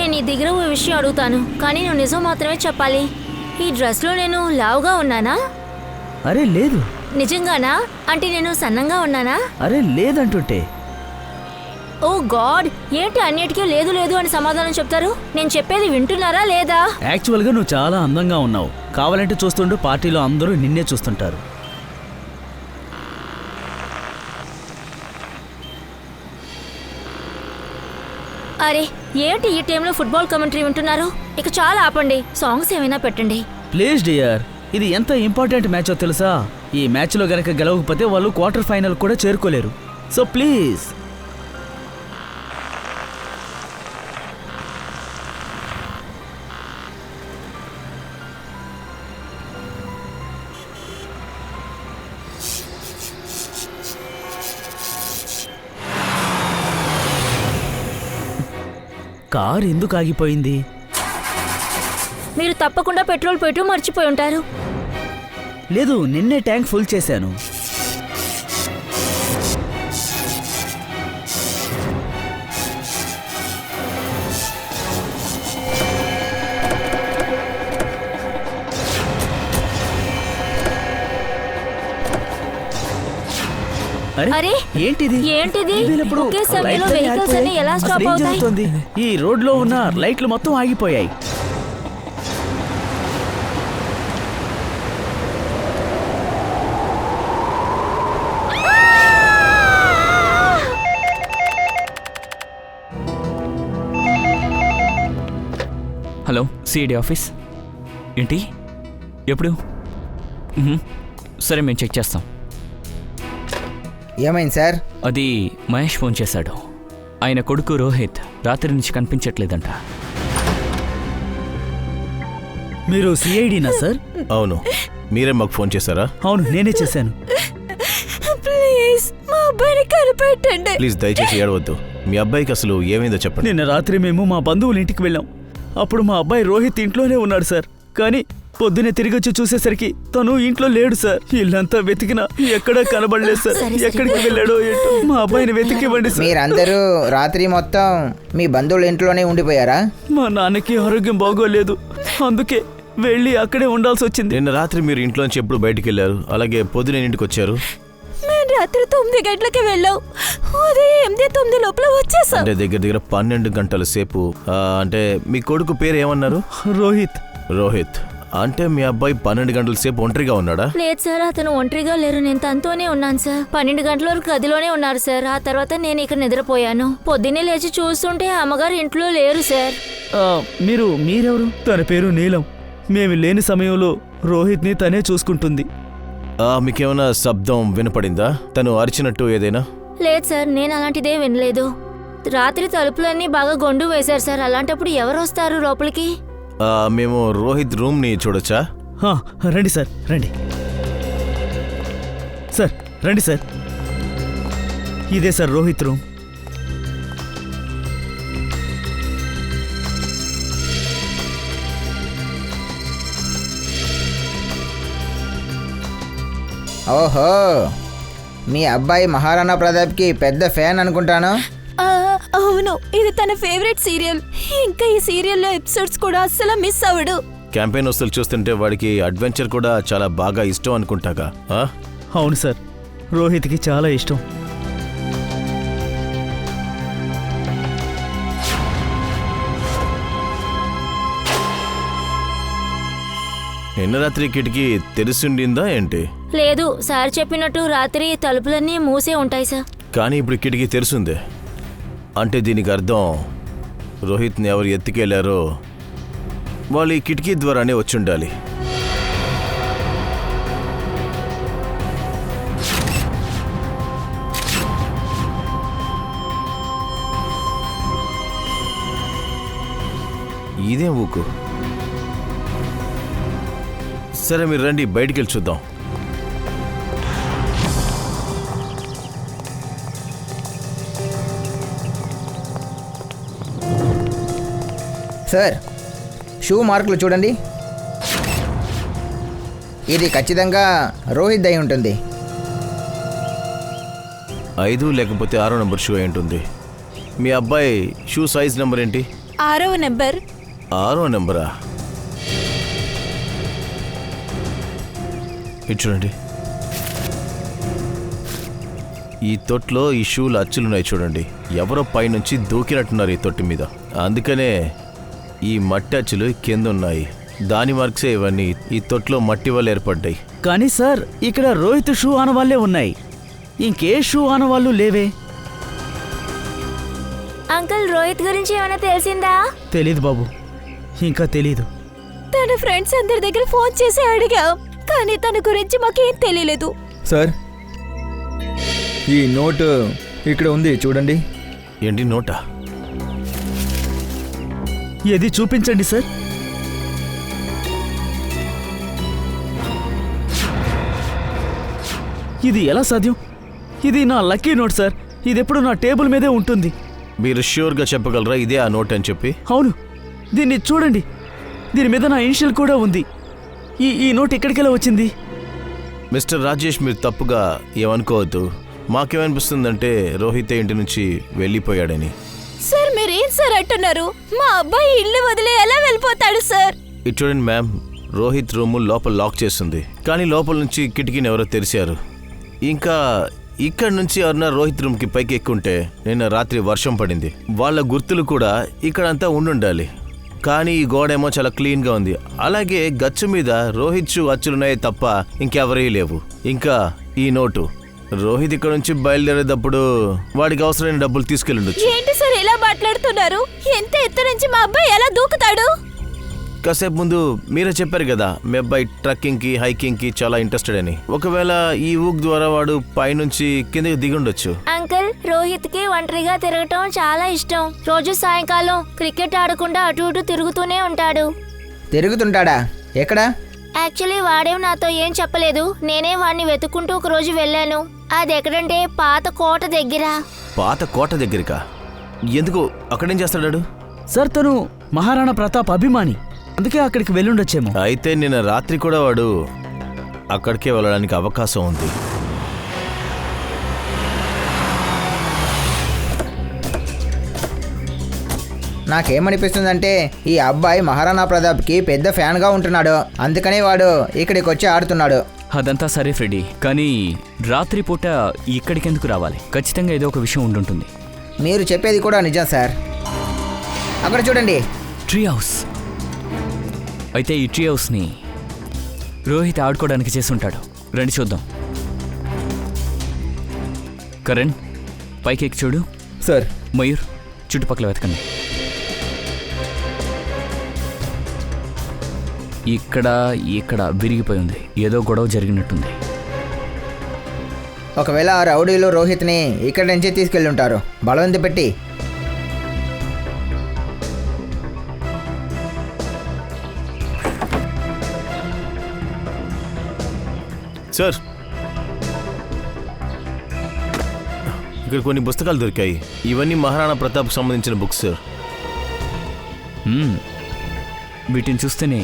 నేను నీ దగ్గర ఓ విషయం అడుగుతాను, కానీ నువ్వు నిజం మాత్రమే చెప్పాలి. ఈ డ్రెస్లో నేను లావుగా ఉన్నానా? అరే లేదు. నిజంగానా? అంటే నేను సన్నంగా ఉన్నానా? అరే లేదంటుంటే. ఓ గాడ్, ఏంటి అన్నిటికీ లేదు లేదు అని సమాధానం చెప్తారు? నేను చెప్పేది వింటున్నారా లేదా? యాక్చువల్గా నువ్వు చాలా అందంగా ఉన్నావు. కావాలంటే చూస్తుంటూ పార్టీలో అందరూ నిన్నే చూస్తుంటారు. అరే ఏంటి ఈ టైంలో ఫుట్బాల్ కమెంటరీ వింటున్నారు? ఇక చాలా ఆపండి, సాంగ్స్ ఏమైనా పెట్టండి. ప్లీజ్ డియర్, ఇది ఎంత ఇంపార్టెంట్ మ్యాచో తెలుసా? ఈ మ్యాచ్లో గనక గెలవకపోతే వాళ్ళు క్వార్టర్ ఫైనల్ కూడా చేరుకోలేరు. So please. కార్ ఎందుకు ఆగిపోయింది? మీరు తప్పకుండా పెట్రోల్ పెట్టు మర్చిపోయి ఉంటారు. లేదు, నిన్నే ట్యాంక్ ఫుల్ చేశాను. అరే ఏంటిది? ఒకే సమయంలో వెహికల్స్ అన్ని ఎలా స్టాప్ అవుతాయి? ఈ రోడ్ లో ఉన్న లైట్లు మొత్తం ఆగిపోయాయి. Hello, CID office. ఏంటి? ఎప్పుడు? సరే, మేము చెక్ చేస్తాం. ఏమైంది సార్? అది మహేష్ ఫోన్ చేశాడు. ఆయన కొడుకు రోహిత్ రాత్రి నుంచి కనిపించట్లేదంట. మీరు సిఐడినా సార్? అవును. మీరే మాకు ఫోన్ చేశారా? అవును, నేనే చేశాను. ప్లీజ్ మా అబ్బాయిని కనిపెట్టండి. ప్లీజ్ దయచేసి ఏడవద్దు. మీ అబ్బాయికి అసలు ఏమైందో చెప్పండి. నిన్న రాత్రి మేము మా బంధువుల ఇంటికి వెళ్ళాం. అప్పుడు మా అబ్బాయి రోహిత్ ఇంట్లోనే ఉన్నాడు సార్. కానీ పొద్దునే తిరిగి వచ్చి చూసేసరికి తను ఇంట్లో లేడు సార్. ఇల్లంతా వెతికినా ఎక్కడా కనబడలేదు సార్. ఎక్కడికి వెళ్ళాడో ఏంటో. మా అబ్బాయిని వెతికివ్వండి సార్. మీరందరూ రాత్రి మొత్తం మీ బంధువుల ఇంట్లోనే ఉండిపోయారా? మా నాన్నకి ఆరోగ్యం బాగోలేదు, అందుకే వెళ్ళి అక్కడే ఉండాల్సి వచ్చింది. నిన్న రాత్రి మీరు ఇంట్లోంచి ఎప్పుడు బయటికి వెళ్ళారు? అలాగే పొద్దునే ఇంటికి వచ్చారు? మేము రాత్రి 9 గంటలకి వెళ్ళాం. ఉదయం 8-9 లోపల వచ్చేసాం. అంటే దగ్గర 12 గంటల సేపు. అంటే మీ కొడుకు పేరు ఏమన్నారు? రోహిత్. రోహిత్. అంటే మీ అబ్బాయి 12 గంటల సేపు ఒంటరిగా ఉన్నాడా? లేదు సార్, అతను ఒంటరిగా లేరు. నేను తనతోనే ఉన్నాను సార్. 12 గంటల వరకు గదిలోనే ఉన్నారు సార్. ఆ తర్వాత నేను ఇక్కడ నిద్రపోయాను. పొద్దున్నే లేచి చూస్తుంటే అమ్మగారు ఇంట్లో లేరు సార్. మీరెవరు? తన పేరు నీలం. మేము లేని సమయంలో రోహిత్ని తనే చూసుకుంటుంది. మీకేమైనా శబ్దం వినపడిందా? తను అరిచినట్టు ఏదైనా? లేదు సార్, నేను అలాంటిదే వినలేదు. రాత్రి తలుపులన్నీ బాగా గొండు వేశారు సార్. అలాంటప్పుడు ఎవరు వస్తారు లోపలికి? మేము రోహిత్ రూమ్ని చూడొచ్చా? రండి సార్, రండి సార్, రండి సార్. ఇదే సార్ రోహిత్ రూమ్. ఓహో, మీ అబ్బాయి మహారాణా ప్రతాప్కి పెద్ద ఫ్యాన్ అనుకుంటాను. అవును, ఇది తన ఫేవరెట్ సీరియల్. ఇంకా ఈ సీరియల్లో ఎపిసోడ్స్ కూడా అస్సలు మిస్ అవ్వడు. క్యాంపెయిన్ వస్తువులు చూస్తుంటే వాడికి అడ్వెంచర్ కూడా చాలా బాగా ఇష్టం అనుకుంటాగా? అవును సార్, రోహిత్కి చాలా ఇష్టం. నిన్న రాత్రి కిటికీ తెరిసిండిందా ఏంటి? లేదు సార్, చెప్పినట్టు రాత్రి తలుపులన్నీ మూసే ఉంటాయి సార్. కానీ ఇప్పుడు కిటికీ తెరిసిందే. అంటే దీనికి అర్థం రోహిత్ని ఎవరు ఎత్తుకెళ్లారో వాళ్ళు ఈ కిటికీ ద్వారానే వచ్చుండాలి. ఇదేం ఊకు. సరే మీరు రండి, బయటికి వెళ్ళి చూద్దాం. సార్, షూ మార్కులు చూడండి. ఇది ఖచ్చితంగా రోహిత్ అయి ఉంటుంది. 5 లేకపోతే 6 నంబర్ షూ అయి ఉంటుంది. మీ అబ్బాయి షూ సైజ్ నెంబర్ ఏంటి? 6వ నెంబర్. 6వ నెంబరా? ఇది చూడండి, ఈ తొట్లో ఈ షూలు అచ్చులున్నాయి చూడండి. ఎవరో పైనుంచి దూకినట్టున్నారు ఈ తొట్టి మీద, అందుకనే ఈ మట్టి అచ్చులు కింద ఉన్నాయి. దాని మార్క్సే ఇవన్నీ ఈ తొట్లో మట్టి వల్ల ఏర్పడ్డాయి. కానీ సార్ ఇక్కడ రోహిత్ షూ ఆనవాళ్లే ఉన్నాయి, ఇంకే షూ ఆనవాళ్ళు లేవే. అంకుల్ రోహిత్ గురించి ఏమైనా తెలిసిందా? తెలీదు బాబు, ఇంకా తెలీదు. తన ఫ్రెండ్స్ అందరి దగ్గర ఫోన్ చేసి అడిగాం, కానీ తన గురించి మాకేం తెలియలేదు. సార్, ఈ నోటు ఇక్కడ ఉంది చూడండి. ఏంటి నోటా? ఏది చూపించండి సార్. ఇది ఎలా సాధ్యం? ఇది నా లక్కీ నోట్ సార్, ఇది ఎప్పుడు నా టేబుల్ మీదే ఉంటుంది. మీరు ష్యూర్గా చెప్పగలరా ఇదే ఆ నోట్ అని చెప్పి? అవును, దీన్ని చూడండి, దీని మీద నా ఇనిషియల్ కూడా ఉంది. ఈ నోట్ ఎక్కడికెలా వచ్చింది? మిస్టర్ రాజేష్, మీరు తప్పుగా ఏమనుకోవద్దు. మాకేమనిపిస్తుందంటే రోహిత్ ఇంటి నుంచి వెళ్ళిపోయాడని. సార్ మీరేం సార్ అంటున్నారు? మా అబ్బాయి ఇల్లు వదిలే ఎలా వెళ్ళిపోతాడు సార్? ఇది చూడండి మ్యామ్, రోహిత్ రూము లోపల లాక్ చేస్తుంది, కానీ లోపల నుంచి కిటికీని ఎవరో తెరిచారు. ఇంకా ఇక్కడ నుంచి ఎవరన్నా రోహిత్ రూమ్కి పైకి ఎక్కుంటే నిన్న రాత్రి వర్షం పడింది, వాళ్ళ గుర్తులు కూడా ఇక్కడంతా ఉండుండాలి. కానీ ఈ గోడేమో చాలా క్లీన్గా ఉంది, అలాగే గచ్చు మీద రోహిత్ షూ అచ్చులున్నాయే తప్ప ఇంకెవరీ లేవు. ఇంకా ఈ నోటు, రోహిత్ ఇక్కడ నుంచి బయలుదేరేటప్పుడు వాడికి అవసరమైన డబ్బులు తీసుకెళ్ళుండొచ్చు. ఏంటి సార్ ఇలా మాట్లాడుతున్నారు? ఎంత ఎత్తు నుంచి మా అబ్బాయి ఎలా దూకుతాడు? కాసేపు ముందు మీరే చెప్పారు కదా మీ అబ్బాయి ట్రక్కింగ్కి హైకింగ్కి చాలా ఇంట్రెస్టెడ్ అని. ఒకవేళ ఈ ఊక్ ద్వారా వాడు పైనుంచి కిందకి దిగుండొచ్చు. అంకుల్ రోహిత్ కి ఒంటరిగా తిరగటం చాలా ఇష్టం. రోజు సాయంకాలం క్రికెట్ ఆడకుండా అటు ఇటు తిరుగుతూనే ఉంటాడు. తిరుగుతుంటాడా? ఎక్కడ? యాక్చువల్లీ వాడేం నాతో ఏం చెప్పలేదు, నేనే వాడిని వెతుక్కుంటూ ఒక రోజు వెళ్ళాను. అది ఎక్కడంటే పాత కోట దగ్గర. పాత కోట దగ్గరికా? ఎందుకు? అక్కడేం చేస్తాడు? సార్ తను మహారాణా ప్రతాప్ అభిమాని, అందుకే అక్కడికి వెళ్ళుండొచ్చేమో. అయితే నిన్న రాత్రి కూడా వాడు అక్కడికే వెళ్ళడానికి అవకాశం ఉంది. నాకేమనిపిస్తుందంటే ఈ అబ్బాయి మహారాణా ప్రతాప్కి పెద్ద ఫ్యాన్గా ఉంటున్నాడు, అందుకని వాడు ఇక్కడికి వచ్చి ఆడుతున్నాడు. అదంతా సరే ఫ్రెడీ, కానీ రాత్రిపూట ఇక్కడికెందుకు రావాలి? ఖచ్చితంగా ఏదో ఒక విషయం ఉండుంటుంది. మీరు చెప్పేది కూడా నిజం సార్. అక్కడ చూడండి, ట్రీ హౌస్. అయితే ఈ ట్రీ హౌస్ని రోహిత్ ఆడుకోవడానికి చేసి ఉంటాడు. రండి చూద్దాం. కరణ్, పైకి ఎక్కి చూడు. సార్. మయూర్, చుట్టుపక్కల వెతకండి. ఇక్కడ విరిగిపోయి ఉంది, ఏదో గొడవ జరిగినట్టుంది. ఒకవేళ ఆ రౌడీలు రోహిత్ని ఇక్కడి నుంచి తీసుకెళ్ళి ఉంటారు బలవంతి పెట్టి. సార్, ఇక్కడ కొన్ని పుస్తకాలు దొరికాయి. ఇవన్నీ మహారాణా ప్రతాప్కి సంబంధించిన బుక్స్ సార్. వీటిని చూస్తేనే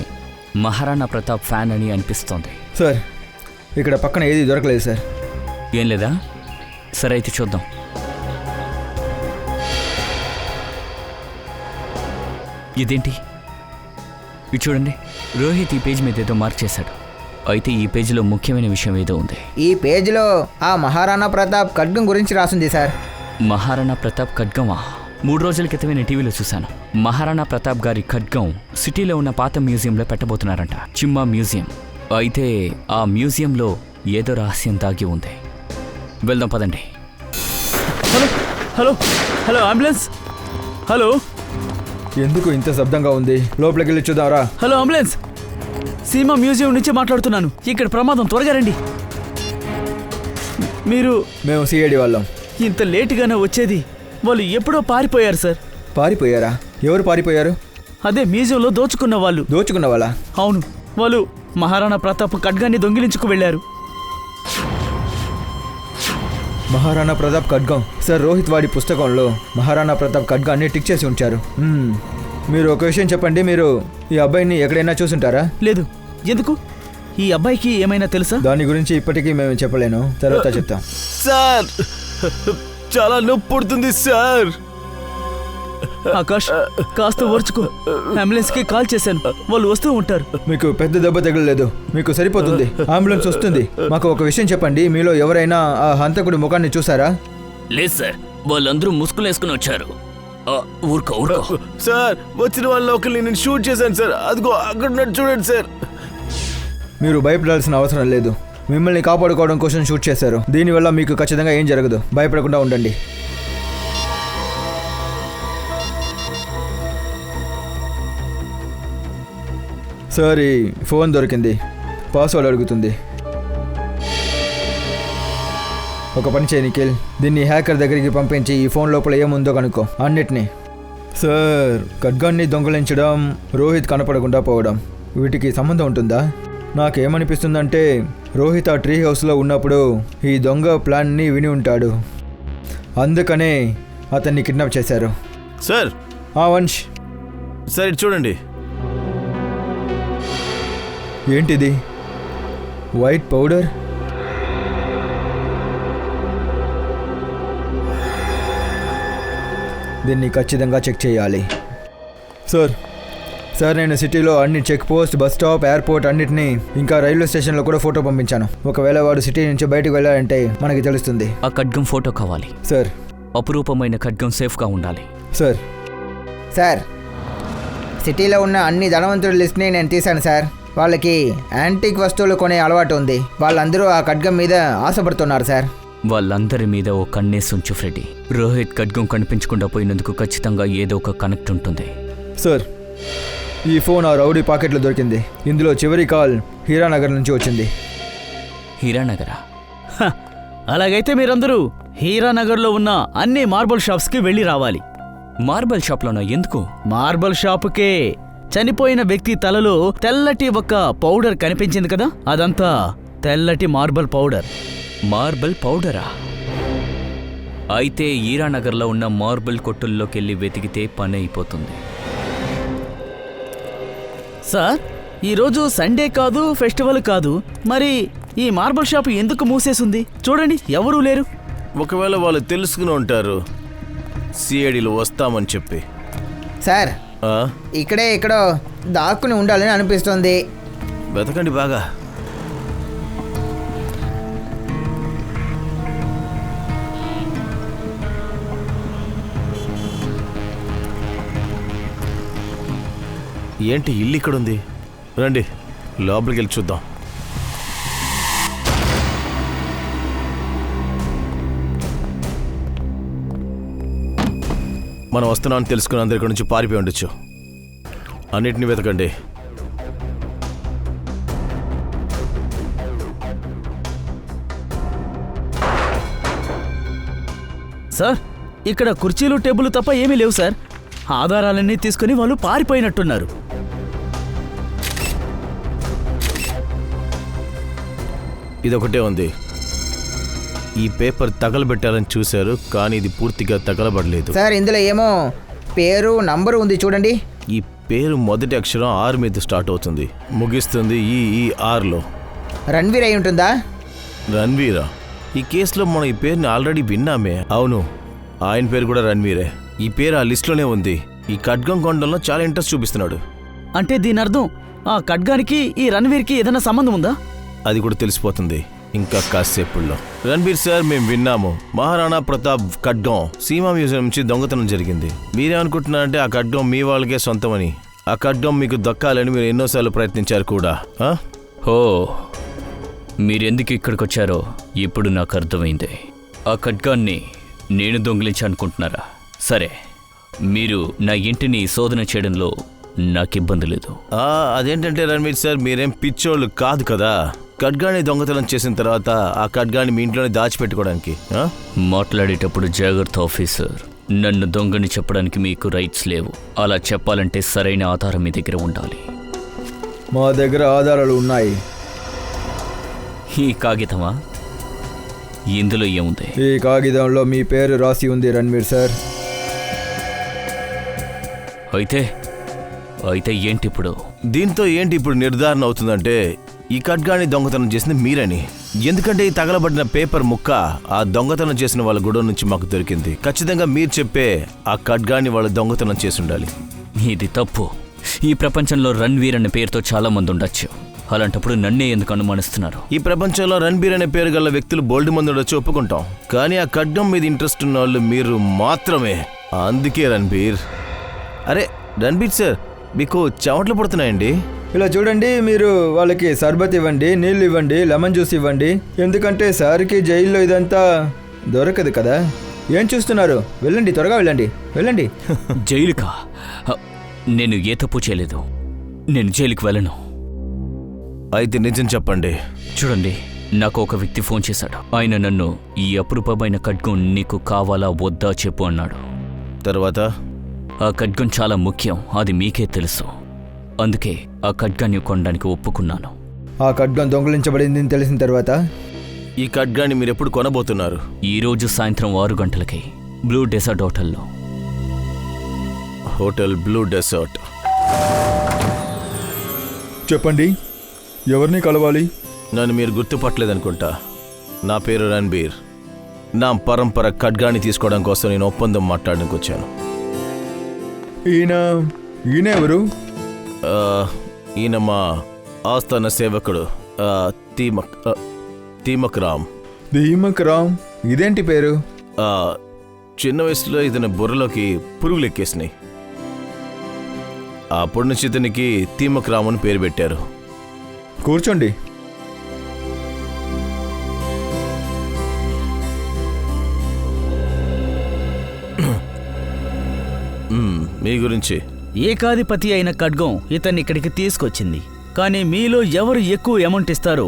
మహారాణా ప్రతాప్ ఫ్యాన్ అని అనిపిస్తోంది. సార్, ఇక్కడ పక్కన ఏది దొరకలేదు సార్. ఏం లేదా? సరే అయితే చూద్దాం. ఇదేంటి? ఇది చూడండి, రోహిత్ ఈ పేజ్ మీద ఏదో మార్క్ చేశాడు. అయితే ఈ పేజీలో ముఖ్యమైన విషయం ఏదో ఉంది. ఈ పేజీలో ఆ మహారాణా ప్రతాప్ ఖడ్గం గురించి రాసింది సార్. మహారాణా ప్రతాప్ ఖడ్గమా? 3 రోజుల క్రితమే నేను టీవీలో చూశాను. మహారాణా ప్రతాప్ గారి ఖడ్గం సిటీలో ఉన్న పాత మ్యూజియంలో పెట్టబోతున్నారంట, చిమ్మా మ్యూజియం. అయితే ఆ మ్యూజియంలో ఏదో రహస్యం దాగి ఉంది. వెళ్దాం పదండి. Hello hello hello ambulance. Hello, ఎందుకు ఇంత శబ్దంగా ఉంది? లోపలికి వెళ్ళి చూద్దాంరా. హలో అంబులెన్స్, సీమా మ్యూజియం నుంచి మాట్లాడుతున్నాను. ఇక్కడ ప్రమాదం, త్వరగా రండి. మేము సిఐడి వాళ్ళం. ఇంత లేటుగానే వచ్చేది? వాళ్ళు ఎప్పుడో పారిపోయారు సార్. పారిపోయారా? ఎవరు పారిపోయారు? అదే మ్యూజియంలో దోచుకున్న వాళ్ళు. దోచుకున్న వాళ్ళ? అవును, వాళ్ళు మహారాణా ప్రతాప్ ఖడ్గాన్ని దొంగిలించుకు వెళ్ళారు. మహారాణా ప్రతాప్ ఖడ్గం సార్, రోహిత్ వాడి పుస్తకంలో మహారాణా ప్రతాప్ ఖడ్గాన్ని టిక్ చేసి ఉంచారు. మీరు ఒక విషయం చెప్పండి, మీరు ఈ అబ్బాయిని ఎక్కడైనా చూసుంటారా? లేదు. ఎందుకు? ఈ అబ్బాయికి ఏమైనా తెలుసా? దాని గురించి ఇప్పటికీ మేము చెప్పలేను, తర్వాత చెప్తాం. సార్, చాలా నొప్పి పుడుతుంది సార్. ఆకాష్ కాస్త ఓర్చుకో. అంబులెన్స్ కి కాల్ చేశాను, వాళ్ళు వస్తూ ఉంటారు. మీకు పెద్ద దెబ్బ తగలలేదు, మీకు సరిపోతుంది. అంబులెన్స్ వస్తుంది. మాకు ఒక విషయం చెప్పండి, మీలో ఎవరైనా ఆ హంతకుడి ముఖాన్ని చూసారా? లేదు సార్, వాళ్ళందరూ ముసుగులేసుకుని వచ్చారు. ఊరుకో ఊరుకో. సార్, వచ్చిన వాళ్ళ ఒకరిని నేను షూట్ చేశాను సార్. అదిగో అక్కడ ఉన్నట్టు చూడండి సార్. మీరు భయపడాల్సిన అవసరం లేదు. మిమ్మల్ని కాపాడుకోవడం కోసం షూట్ చేశారు. దీనివల్ల మీకు ఖచ్చితంగా ఏం జరగదు. భయపడకుండా ఉండండి. సార్, ఈ ఫోన్ దొరికింది. పాస్వర్డ్ అడుగుతుంది. ఒక పని చేయి నిఖిల్, దీన్ని హ్యాకర్ దగ్గరికి పంపించి ఈ ఫోన్ లోపల ఏముందో కనుక్కో అన్నిటినీ. సార్, ఖడ్గాన్ని దొంగలించడం, రోహిత్ కనపడకుండా పోవడం, వీటికి సంబంధం ఉంటుందా? నాకేమనిపిస్తుందంటే రోహిత్ ఆ ట్రీ హౌస్లో ఉన్నప్పుడు ఈ దొంగ ప్లాన్ని విని ఉంటాడు. అందుకనే అతన్ని కిడ్నాప్ చేశారు. సార్, వంశ్, సార్ ఇటు చూడండి. ఏంటిది? White powder? దీన్ని ఖచ్చితంగా చెక్ చేయాలి. సార్, నేను సిటీలో అన్ని check post, bus stop, airport అన్నిటినీ, ఇంకా రైల్వే స్టేషన్లో కూడా ఫోటో పంపించాను. ఒకవేళ వాడు సిటీ నుంచి బయటకు వెళ్ళాలంటే మనకి తెలుస్తుంది. ఆ ఖడ్గం ఫోటో కావాలి సార్. అపురూపమైన ఖడ్గం సేఫ్గా ఉండాలి. సార్, సిటీలో ఉన్న అన్ని ధనవంతుల లిస్ట్ని నేను తీశాను సార్. వాళ్ళకి యాంటిక్ వస్తువులు కొనే అలవాటు ఉంది. వాళ్ళందరూ ఆ ఖడ్గం మీద ఆశపడుతున్నారు సార్. వాళ్ళందరి మీద ఓ కన్నేసి ఉంచు ఫ్రెడ్డి. రోహిత్ ఖడ్గం కనిపించకుండా పోయినందుకు ఖచ్చితంగా ఏదో ఒక కనెక్ట్ ఉంటుంది. సార్, ఈ ఫోన్ ఆ రౌడీ పాకెట్లో దొరికింది. ఇందులో చివరి కాల్ హీరానగర్ నుంచి వచ్చింది. హీరానగరా? అలాగైతే మీరందరూ హీరానగర్లో ఉన్న అన్ని మార్బల్ షాప్స్కి వెళ్ళి రావాలి. మార్బల్ షాప్లోనా? ఎందుకు? మార్బల్ షాపుకే. చనిపోయిన వ్యక్తి తలలో తెల్లటి ఒక పౌడర్ కనిపించింది కదా, అదంతా తెల్లటి మార్బల్ పౌడర్. మార్బల్ పౌడరా? అయితే హీరానగర్లో ఉన్న మార్బల్ కొట్టుల్లోకి వెళ్ళి వెతికితే పని అయిపోతుంది. సార్, ఈరోజు సండే కాదు, ఫెస్టివల్ కాదు, మరి ఈ మార్బల్ షాప్ ఎందుకు మూసేసింది? చూడండి, ఎవరూ లేరు. ఒకవేళ వాళ్ళు తెలుసుకుని ఉంటారు సిఐడిలో వస్తామని చెప్పి. సార్, ఇక్కడే ఎక్కడో దాక్కుని ఉండాలని అనిపిస్తుంది. వెతకండి బాగా. ఏంటి ఇల్లు ఇక్కడుంది? రండి లోపలికి వెళ్ళి చూద్దాం. మనం వస్తున్నామని తెలుసుకుని అందరి ఇక్కడి నుంచి పారిపోయి ఉండొచ్చు. అన్నిటిని వెతకండి. సార్, ఇక్కడ కుర్చీలు, టేబుల్ తప్ప ఏమీ లేవు సార్. ఆధారాలన్నీ తీసుకుని వాళ్ళు పారిపోయినట్టున్నారు. ఇదొకటే ఉంది. ఈ పేపర్ తగలబెట్టాలని చూశారు, కానీ ఇది పూర్తిగా తగలబడలేదు. సార్, ఇందులో ఏమో పేరు, నంబరు ఉంది చూడండి. ఈ పేరు మొదటి అక్షరం ఆర్ మీద స్టార్ట్ అవుతుంది, ముగిస్తుంది ఈఆర్లో. రణ్వీర్ అయి ఉంటుందా? రణ్వీరా? ఈ కేసులో మనం ఈ పేరుని ఆల్రెడీ విన్నామే. అవును, ఆయన పేరు కూడా రణ్వీరే. ఈ పేరు ఆ లిస్టులోనే ఉంది. ఈ ఖడ్గం కొండంలో చాలా ఇంట్రెస్ట్ చూపిస్తున్నాడు. అంటే దీని అర్థం ఆ ఖడ్గానికి ఈ రణ్వీర్కి ఏదైనా సంబంధం ఉందా? అది కూడా తెలిసిపోతుంది ఇంకా కాసేపుల్లో. రణ్వీర్ సార్, మేము విన్నాము మహారాణా ప్రతాప్ ఖడ్గం సీమా మ్యూజియం నుంచి దొంగతనం జరిగింది. మీరేమనుకుంటున్నారంటే ఆ ఖడ్గం మీ వాళ్ళకే సొంతమని. ఆ ఖడ్గం మీకు దక్కాలని మీరు ఎన్నోసార్లు ప్రయత్నించారు కూడా. హో, మీరెందుకు ఇక్కడికి వచ్చారో ఇప్పుడు నాకు అర్థమైంది. ఆ ఖడ్గాన్ని నేను దొంగిలించాలనుకుంటున్నారా? సరే, మీరు నా ఇంటిని శోధన చేయడంలో నాకు ఇబ్బంది లేదు. అదేంటంటే రణ్వీర్ సార్, మీరేం పిచ్చోళ్ళు కాదు కదా. ఖడ్గాన్ని దొంగతనం చేసిన తర్వాత ఆ ఖడ్గాన్ని మీ ఇంట్లోనే దాచిపెట్టుకోవడానికి. మాట్లాడేటప్పుడు జాగ్రత్త ఆఫీసర్. నన్ను దొంగని చెప్పడానికి మీకు రైట్స్ లేవు. అలా చెప్పాలంటే సరైన ఆధారం మీ దగ్గర ఉండాలి. మా దగ్గర ఆధారాలు ఉన్నాయి. ఈ కాగితమా? ఇందులో ఏముంది? ఈ కాగితంలో మీ పేరు రాసి ఉంది రణ్వీర్ సార్. అయితే ఏంటి ఇప్పుడు? దీంతో ఏంటి ఇప్పుడు నిర్ధారణ అవుతుందంటే ఈ ఖడ్గాన్ని దొంగతనం చేసింది మీరని. ఎందుకంటే ఈ తగలబడిన పేపర్ ముక్క ఆ దొంగతనం చేసిన వాళ్ళ గొడవ నుంచి మాకు దొరికింది. ఖచ్చితంగా మీరు చెప్పే ఆ ఖడ్గాన్ని వాళ్ళు దొంగతనం చేసి ఉండాలి. ఇది తప్పు. ఈ ప్రపంచంలో రణ్వీర్ అనే పేరుతో చాలా మంది ఉండొచ్చు. అలాంటప్పుడు నన్నే ఎందుకు అనుమానిస్తున్నారు? ఈ ప్రపంచంలో రణ్బీర్ అనే పేరు గల వ్యక్తులు బోల్డ్ మంది ఉండొచ్చు, ఒప్పుకుంటాం. కానీ ఆ ఖడ్గం మీద ఇంట్రెస్ట్ ఉన్న వాళ్ళు మీరు మాత్రమే. అందుకే రణ్బీర్. అరే రణ్బీర్ సార్, మీకు చెమటలు పడుతున్నాయండి. ఇలా చూడండి, మీరు వాళ్ళకి సర్బత్ ఇవ్వండి, నీళ్ళు ఇవ్వండి, లెమన్ జ్యూస్ ఇవ్వండి. ఎందుకంటే సార్కి జైల్లో ఇదంతా దొరకదు కదా. ఏం చూస్తున్నారు? వెళ్ళండి, త్వరగా వెళ్ళండి, వెళ్ళండి. జైలుకా? నేను ఏ తప్పు చేయలేదు. నేను జైలుకి వెళ్ళను. అయితే నిజం చెప్పండి. చూడండి, నాకు ఒక వ్యక్తి ఫోన్ చేశాడు. ఆయన నన్ను ఈ అపురూపమైన ఖడ్గం నీకు కావాలా వద్దా చెప్పు అన్నాడు. తర్వాత ఆ ఖడ్గం చాలా ముఖ్యం, అది మీకే తెలుసు. అందుకే ఆ ఖడ్గాన్ని కొనడానికి ఒప్పుకున్నాను. ఆ ఖడ్గం దొంగలించబడిందని తెలిసిన తర్వాత ఈ ఖడ్గాన్ని మీరు ఎప్పుడు కొనబోతున్నారు? ఈరోజు సాయంత్రం 6 గంటలకి బ్లూ డెజర్ట్ హోటల్లో. Hotel Blue Desert. చెప్పండి, ఎవరిని కలవాలి? నన్ను మీరు గుర్తుపట్టలేదనుకుంటా. నా పేరు రణ్బీర్. నా పరంపర ఖడ్గాన్ని తీసుకోవడం కోసం నేను ఒప్పందం మాట్లాడడానికి వచ్చాను. ఈయన ఎవరు? ఈయన మా ఆస్థాన సేవకుడు తీమక్ రామ్. దీమక్ రామ్? ఇదేంటి పేరు? చిన్న వయసులో ఇతని బుర్రలోకి పురుగులు ఎక్కేసినాయి. అప్పటి నుంచి ఇతనికి తీమక్ రామ్ అని పేరు పెట్టారు. కూర్చోండి. మీ గురించి ఏకాధిపతి అయిన ఖడ్గం ఇతన్ని ఇక్కడికి తీసుకొచ్చింది. కానీ మీలో ఎవరు ఎక్కువ అమౌంట్ ఇస్తారో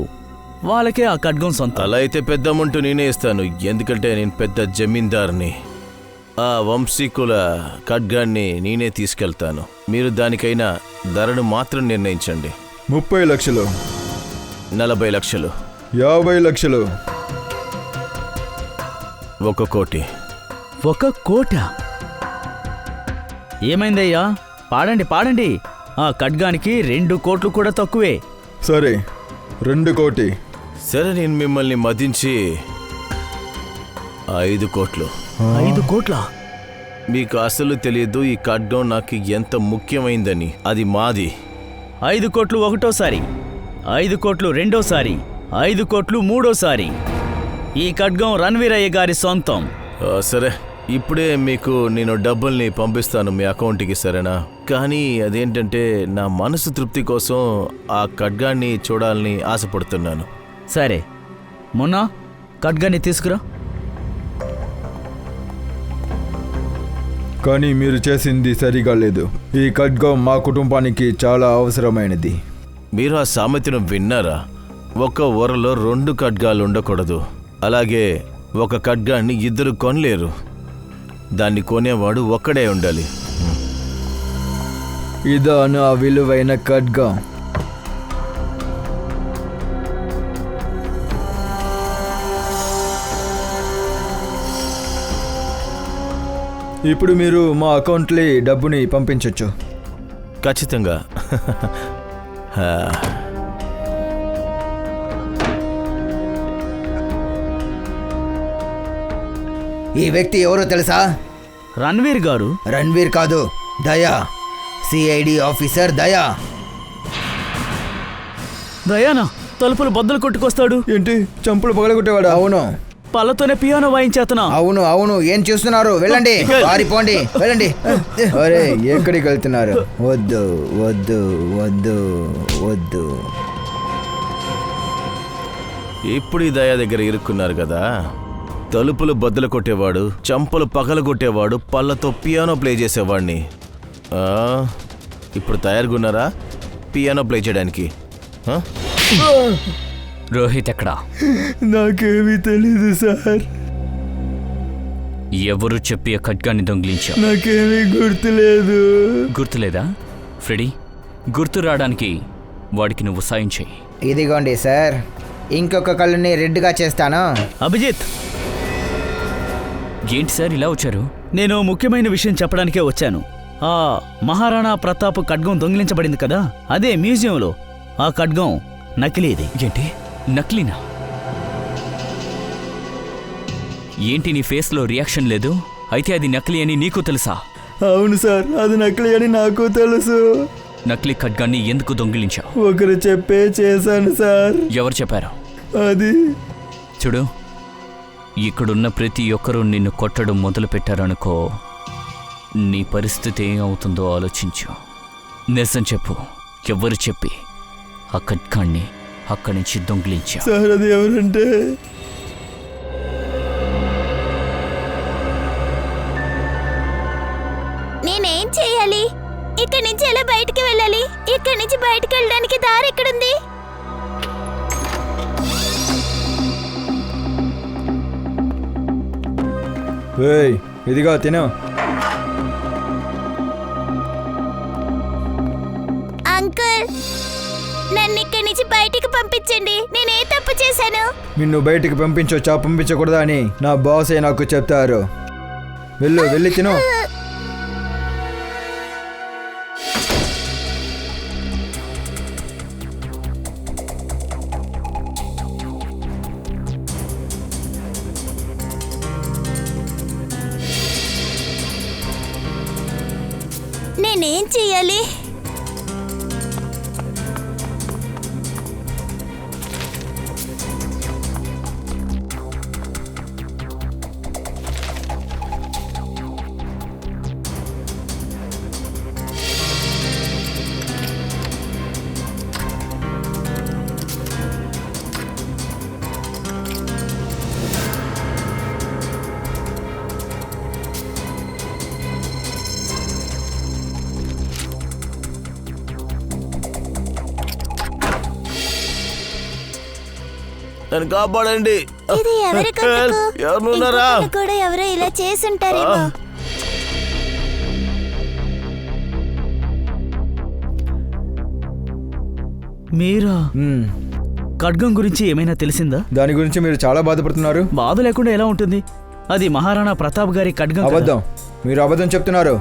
వాళ్ళకే ఆ ఖడ్గం సొంతం. అలా అయితే పెద్ద అమౌంట్ నేనే ఇస్తాను, ఎందుకంటే నేను పెద్ద జమీందార్ని. ఆ వంశీకుల ఖడ్గాన్ని నేనే తీసుకెళ్తాను. మీరు దానికైనా ధరను మాత్రం నిర్ణయించండి. 30 లక్షలు, 40 లక్షలు, 50 లక్షలు, 1 కోటి. 1 కోట? ఏమైందయ్యా? పాడండి పాడండి. ఆ ఖడ్గానికి 2 కోట్లు కూడా తక్కువే. సరే 2 కోటి. సరే, నేను మిమ్మల్ని మదించి 5 కోట్లు. 5 కోట్ల? మీకు అసలు తెలియదు ఈ ఖడ్గం నాకు ఎంత ముఖ్యమైందని. అది మాది. 5 కోట్లు ఒకటోసారి, 5 కోట్లు రెండోసారి, 5 కోట్లు మూడోసారి. ఈ ఖడ్గం రణ్వీరయ్య గారి సొంతం. సరే, ఇప్పుడే మీకు నేను డబ్బుల్ని పంపిస్తాను మీ అకౌంట్కి, సరేనా? కానీ అదేంటంటే నా మనసు తృప్తి కోసం ఆ ఖడ్గాన్ని చూడాలని ఆశపడుతున్నాను. సరే, మొన్న ఖడ్గాన్ని తీసుకురా. కానీ మీరు చేసింది సరిగా లేదు. ఈ ఖడ్గం మా కుటుంబానికి చాలా అవసరమైనది. మీరు ఆ సామెతను విన్నారా? ఒక ఊరలో 2 ఖడ్గాలు ఉండకూడదు. అలాగే ఒక ఖడ్గాన్ని 2 కొనలేరు. దాన్ని కొనేవాడు ఒక్కడే ఉండాలి. ఇదా నా విలువైన ఖడ్గం. ఇప్పుడు మీరు మా అకౌంట్లో డబ్బుని పంపించవచ్చు. ఖచ్చితంగా. ఈ వ్యక్తి ఎవరో తెలుసా? రణ్వీర్ గారు. రణ్వీర్ కాదు, దయా. సిఐడి ఆఫీసర్ దయా. దయానా తలుపులు బద్దలు కొట్టుకొస్తాడు. ఏంటి, చంపులు పగలగొట్టేవాడా? అవును, పళ్ళతోనే పియానో వాయించేతనా? అవును అవును. ఏం చూస్తున్నారు? వెళ్ళండి, పారిపోండి, వెళ్ళండి. అరే ఎక్కడికి వెళ్తున్నారు? వద్దు వద్దు వద్దు వద్దు. ఇప్పుడు ఈ దయా దగ్గర ఇరుక్కున్నారు కదా. తలుపులు బద్దలు కొట్టేవాడు, చంపలు పగలగొట్టేవాడు, పళ్ళతో పియానో ప్లే చేసేవాడిని. ఇప్పుడు తయారుగున్నారా పియానో ప్లే చేయడానికి? రోహిత్ ఎక్కడా? నాకేమీ తెలీదు సార్. ఎవరు చెప్పి ఆ ఖడ్గాన్ని దొంగిలించావు? నాకేమీ గుర్తులేదు. గుర్తులేదా? ఫ్రెడీ, గుర్తు రావడానికి వాడికి నువ్వు సాయం చెయ్యి. ఇదిగోండి సార్, ఇంకొక కళ్ళుని రెడ్గా చేస్తాను. అభిజిత్, ఏంటి సార్ ఇలా వచ్చారు? నేను ముఖ్యమైన విషయం చెప్పడానికే వచ్చాను. ఆ మహారాణా ప్రతాప్ ఖడ్గం దొంగిలించబడింది కదా, అదే మ్యూజియంలో. ఆ ఖడ్గం నకిలీది. ఏంటి, నకిలీనా? ఏంటి నీ ఫేస్లో రియాక్షన్ లేదు? అయితే అది నకిలీ అని నీకు తెలుసా? అవును సార్, అది నకిలీ అని నాకు తెలుసు. నకిలీ ఖడ్గాన్ని ఎందుకు దొంగిలించావు? ఒకరు చెప్పే చేశాను సార్. ఎవరు చెప్పారు? అది చూడు, ఇక్కడున్న ప్రతి ఒక్కరూ నిన్ను కొట్టడం మొదలు పెట్టారనుకో, నీ పరిస్థితి ఏం అవుతుందో ఆలోచించు. నిజం చెప్పు, ఎవరు చెప్పి ఆ ఖడ్గాన్ని అక్కడి నుంచి దొంగిలించా? సార్ అది ఎవరంటే నేనేం చేయాలి? ఇక్కడి నుంచి ఎలా బయటికి వెళ్ళాలి? ఇక్కడి నుంచి బయటికి వెళ్ళడానికి దారి ఎక్కడుంది? ఏయ్, ఇదిగా తిను. అంకుల్, నన్ను ఇక్కడి నుంచి బయటికి పంపించండి. నేనే తప్పు చేశాను? నిన్ను బయటికి పంపించొచ్చా పంపించకూడదా అని నా బాసే నాకు చెప్తారు. వెళ్ళి తిను. నేనేం చెయ్యాలి? నన్ను కాపాడండి. ఇది ఎవరి కట్టుకు? ఎవరున్నారా? ఇంకొకరు కూడా ఎవరో ఇలా చేసుంటారేమో. మీరా? ఖడ్గం గురించి ఏమైనా తెలిసిందా? దాని గురించి మీరు చాలా బాధపడుతున్నారు. బాధ లేకుండా ఎలా ఉంటుంది? అది మహారాణా ప్రతాప్ గారి ఖడ్గం కదా. అబద్ధం, మీరు అబద్ధం చెప్తున్నారు.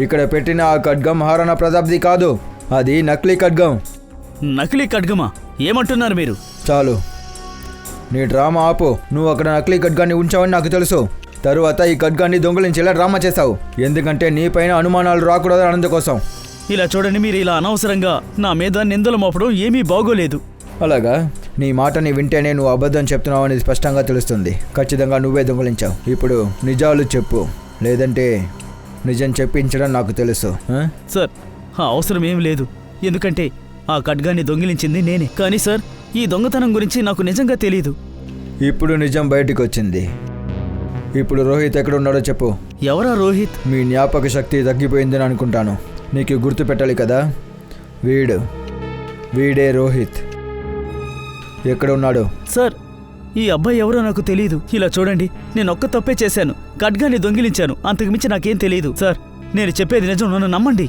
ఇక్కడ పెట్టిన ఆ ఖడ్గం మహారాణా ప్రతాప్ది కాదు, అది నకిలీ ఖడ్గం. నకిలీ ఖడ్గమా? ఏమంటున్నారు మీరు? చాలు, నీ డ్రామా ఆపు. నువ్వు అక్కడ నకిలీ ఖడ్గాన్ని ఉంచావని నాకు తెలుసు. తరువాత ఈ ఖడ్గాన్ని దొంగలించేలా డ్రామా చేశావు, ఎందుకంటే నీపైన అనుమానాలు రాకూడదు అందుకోసం. ఇలా చూడండి, మీరు ఇలా అనవసరంగా నా మీద నిందలు మోపడం ఏమీ బాగోలేదు. అలాగా? నీ మాటని వింటేనే నువ్వు అబద్ధం చెప్తున్నావు అనేది స్పష్టంగా తెలుస్తుంది. ఖచ్చితంగా నువ్వే దొంగలించావు. ఇప్పుడు నిజాలు చెప్పు, లేదంటే నిజం చెప్పించడం నాకు తెలుసు. సార్, ఆ అవసరం ఏం లేదు, ఎందుకంటే ఆ ఖడ్గాన్ని దొంగిలించింది నేనే. కానీ సార్, ఈ దొంగతనం గురించి నాకు నిజంగా తెలీదు. ఇప్పుడు నిజం బయటికి వచ్చింది. ఇప్పుడు రోహిత్ ఎక్కడ ఉన్నాడో చెప్పు. ఎవరా రోహిత్? మీ జ్ఞాపక శక్తి తగ్గిపోయిందని అనుకుంటాను. నీకు గుర్తు పెట్టాలి కదా. వీడే రోహిత్. ఎక్కడ ఉన్నాడు? సార్, ఈ అబ్బాయి ఎవరో నాకు తెలీదు. ఇలా చూడండి, నేను ఒక్క తప్పే చేశాను, ఖడ్గాన్ని దొంగిలించాను, అంతకుమించి నాకేం తెలీదు. సార్, నేను చెప్పేది నిజం, నన్ను నమ్మండి.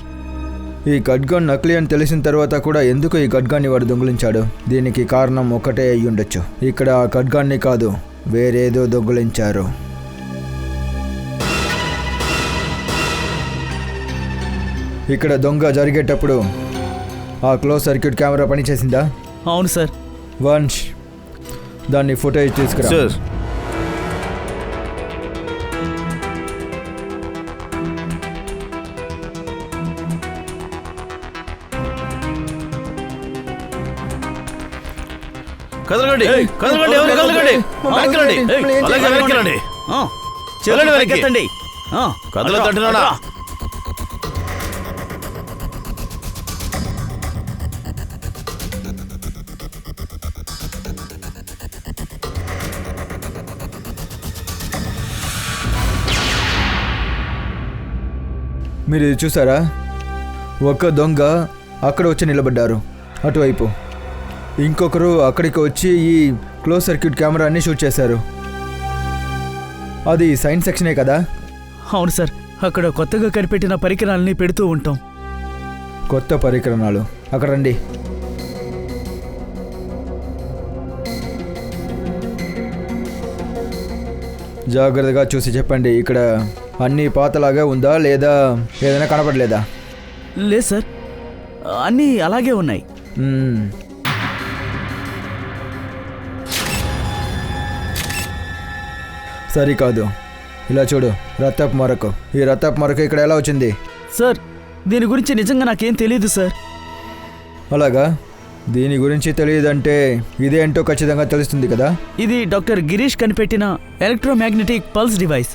ఈ ఖడ్గం నకిలీ అని తెలిసిన తర్వాత కూడా ఎందుకు ఈ ఖడ్గాన్ని వాడు దొంగిలించాడు? దీనికి కారణం ఒకటే అయి ఉండొచ్చు. ఇక్కడ ఆ ఖడ్గాన్ని కాదు, వేరేదో దొంగిలించారు. ఇక్కడ దొంగ జరిగేటప్పుడు ఆ క్లోజ్ సర్క్యూట్ కెమెరా పనిచేసిందా? అవును సార్. వంశ్, దాన్ని ఫుటేజ్ తీసుకురా. సార్, కదలకండి, కదలకండి, ఎవరు కదలకండి, వెనక్కి రండి. అలాగే వెనక్కి రండి. చెల్లండి, వెనక్కి. వెనకెత్తండి. కదలకంటున్నానా? మీరు ఇది చూసారా? ఒక దొంగ అక్కడ వచ్చి నిలబడ్డారు అటువైపు, ఇంకొకరు అక్కడికి వచ్చి ఈ క్లోజ్ సర్క్యూట్ కెమెరాని షూట్ చేశారు. అది సైన్స్ సెక్షనే కదా? అవును సార్, అక్కడ కొత్తగా కనిపెట్టిన పరికరాలని పెడుతూ ఉంటాం. కొత్త పరికరణాలు అక్కడ రండి. జాగ్రత్తగా చూసి చెప్పండి, ఇక్కడ అన్నీ పాతలాగా ఉందా లేదా ఏదైనా కనపడలేదా? లేదు సార్, అన్నీ అలాగే ఉన్నాయి. సరికాదు. ఇలా చూడు, రత్తపు మరక. ఈ రత్తపు మరక ఇక్కడ ఎలా వచ్చింది? సార్ దీని గురించి నిజంగా నాకేం తెలియదు సార్. అలాగా? దీని గురించి తెలియదంటే ఇదేంటో ఖచ్చితంగా తెలుస్తుంది కదా. ఇది డాక్టర్ గిరీష్ కనిపెట్టిన ఎలక్ట్రోమాగ్నెటిక్ పల్స్ డివైస్.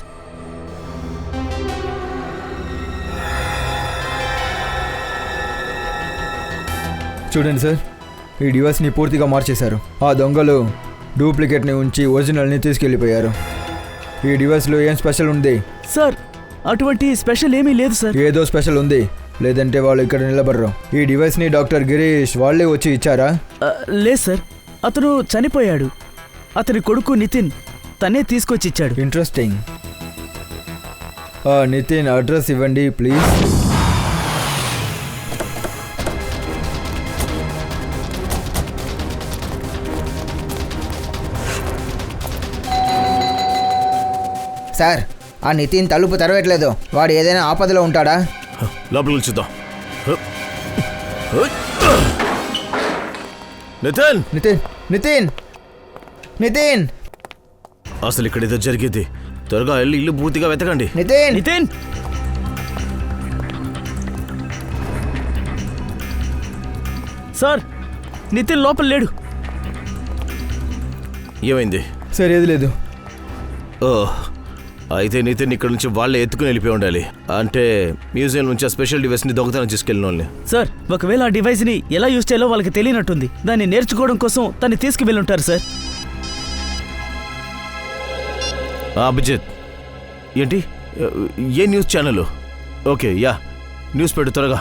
చూడండి సార్, ఈ డివైస్ని పూర్తిగా మార్చేశారు. ఆ దొంగలు డూప్లికేట్ని ఉంచి ఒరిజినల్ని తీసుకెళ్ళిపోయారు. ఈ డివైస్లో ఏం స్పెషల్ ఉంది? సార్ అటువంటి స్పెషల్ ఏమీ లేదు సార్. ఏదో స్పెషల్ ఉంది, లేదంటే వాళ్ళు ఇక్కడ నిలబడరు. ఈ డివైస్ని డాక్టర్ గిరీష్ వాళ్ళే వచ్చి ఇచ్చారా? లేదు సార్, అతను చనిపోయాడు. అతని కొడుకు నితిన్ తనే తీసుకొచ్చి ఇచ్చాడు. ఇంట్రెస్టింగ్. నితిన్ అడ్రస్ ఇవ్వండి ప్లీజ్. సార్, ఆ నితిన్ తలుపు తెరవట్లేదు. వాడు ఏదైనా ఆపదలో ఉంటాడా? లోపలికి చూద్దాం. నితిన్, నితిన్ నితిన్ నితిన్ అసలు ఇక్కడ ఏదో జరిగేది. త్వరగా వెళ్ళి ఇల్లు పూర్తిగా వెతకండి. నితిన్ నితిన్ సార్, నితిన్ లోపల లేడు. ఏమైంది? సరే, ఏది లేదు. ఓ, అయితే నితిన్ ఇక్కడ నుంచి వాళ్ళే ఎత్తుకుని వెళ్ళిపోయి ఉండాలి. అంటే మ్యూజియం నుంచి ఆ స్పెషల్ డివైస్ని దొంగతనం తీసుకెళ్ళిన వాళ్ళని. సార్ ఒకవేళ ఆ డివైస్ని ఎలా యూజ్ చేయాలో వాళ్ళకి తెలియనట్టుంది. దాన్ని నేర్చుకోవడం కోసం తను తీసుకువెళ్ళుంటారు సార్. అభిజిత్, ఏంటి? ఏ news channel? Okay, yeah, news పెట్టు త్వరగా.